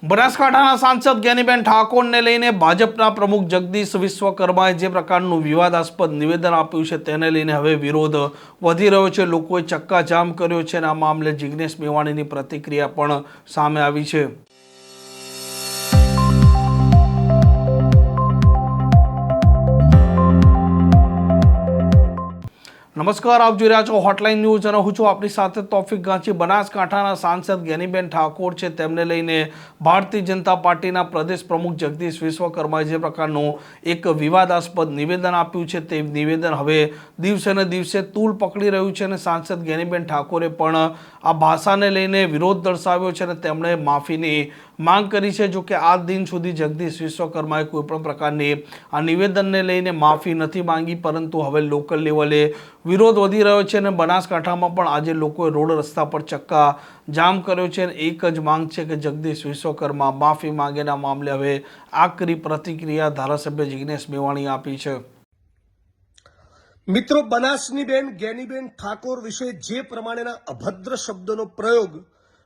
બનાસકાંઠાના સાંસદ જ્ઞાનીબેન ઠાકોરને લઈને ભાજપના પ્રમુખ જગદીશ વિશ્વકર્માએ જે પ્રકારનું વિવાદાસ્પદ નિવેદન આપ્યું છે તેને લઈને હવે વિરોધ વધી રહ્યો છે। લોકોએ ચક્કાજામ કર્યો છે અને આ મામલે જિગ્નેશ મેવાણીની પ્રતિક્રિયા પણ સામે આવી છે। નમસ્કાર, આપ જોઈ રહ્યા છો હોટલાઇન ન્યૂઝ અને હું છું આપની સાથે તોફિક ગાંચી। બનાસકાંઠાના સાંસદ જ્ઞાનીબેન ઠાકોર છે તેમને લઈને ભારતીય જનતા પાર્ટીના પ્રદેશ પ્રમુખ જગદીશ વિશ્વકર્માએ જે પ્રકારનું એક વિવાદાસ્પદ નિવેદન આપ્યું છે તે નિવેદન હવે દિવસે ને દિવસે તૂલ પકડી રહ્યું છે અને સાંસદ જ્ઞાનીબેન ઠાકોરે પણ આ ભાષાને લઈને વિરોધ દર્શાવ્યો છે અને તેમણે માફીની માંગ કરી છે। જો કે આ દિન સુધી જગદીશ વિશ્વકર્માએ કોઈપણ પ્રકારની આ નિવેદનને લઈને માફી નથી માંગી, પરંતુ હવે લોકલ લેવલે વિરોધ વધી રહ્યો છે અને બનાસકાંઠામાં પણ આજે લોકોએ રોડ રસ્તા પર ચક્કા જામ કર્યો છે અને એક જ માંગ છે કે જગદીશ વિશ્વકર્મા માફી માંગેના મામલે હવે આકરી પ્રતિક્રિયા ધારાસભ્ય જિગ્નેશ મેવાણીએ આપી છે। મિત્રો, બનાસની બેન જ્ઞાનીબેન ઠાકોર વિશે જે પ્રમાણેના અભદ્ર શબ્દોનો પ્રયોગ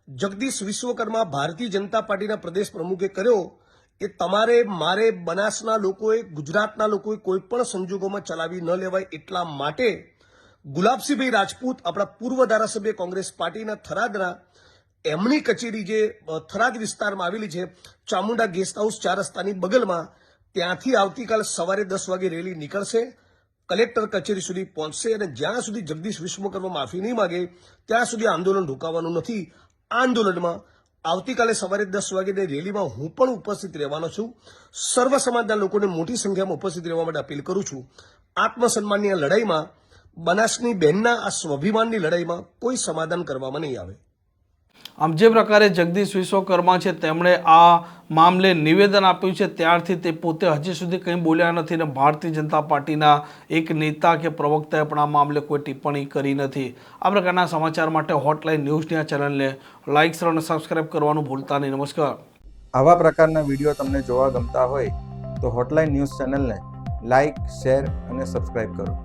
જગદીશ વિશ્વકર્મા ભારતીય જનતા પાર્ટીના પ્રદેશ પ્રમુખે કર્યો એ તમારે મારે બનાસના લોકોએ, ગુજરાતના લોકોએ કોઈ પણ સંજોગોમાં ચલાવી ન લેવાય। એટલા માટે ગુલાબસિંહભાઈ રાજપૂત, આપણા પૂર્વ ધારાસભ્ય કોંગ્રેસ પાર્ટીના થરાદના, એમની કચેરી જે થરાદ વિસ્તારમાં આવેલી છે, ચામુંડા ગેસ્ટ હાઉસ 4 રસ્તાની બગલમાં, ત્યાંથી આવતીકાલ સવારે 10 વાગે રેલી નીકળશે, કલેક્ટર કચેરી સુધી પહોંચશે અને જ્યાં સુધી જગદીશ વિશ્વકર્મા માફી નહીં માગે ત્યાં સુધી આંદોલન રોકાવાનું નથી। આ આંદોલનમાં આવતીકાલે સવારે 10 વાગ્યાની રેલીમાં હું પણ ઉપસ્થિત રહેવાનો છું। સર્વ સમાજના લોકોને મોટી સંખ્યામાં ઉપસ્થિત રહેવા માટે અપીલ કરું છું। આત્મસન્માનની આ લડાઈમાં, બનાસની બહેનના આ સ્વાભિમાનની લડાઈમાં કોઈ સમાધાન કરવામાં નહીં આવે। આમ જે પ્રકારે જગદીશ વિશ્વકર્મા છે તેમણે આ મામલે નિવેદન આપ્યું છે ત્યારથી તે પોતે હજી સુધી કંઈ બોલ્યા નથી અને ભારતીય જનતા પાર્ટીના એક નેતા કે પ્રવક્તાએ પણ આ મામલે કોઈ ટિપ્પણી કરી નથી। આ પ્રકારના સમાચાર માટે હોટલાઇન ન્યૂઝની આ ચેનલને લાઇક, શેર અને સબસ્ક્રાઇબ કરવાનું ભૂલતા નહીં। નમસ્કાર। આવા પ્રકારના વિડીયો તમને જોવા ગમતા હોય તો હોટલાઇન ન્યૂઝ ચેનલને લાઇક, શેર અને સબસ્ક્રાઇબ કરો।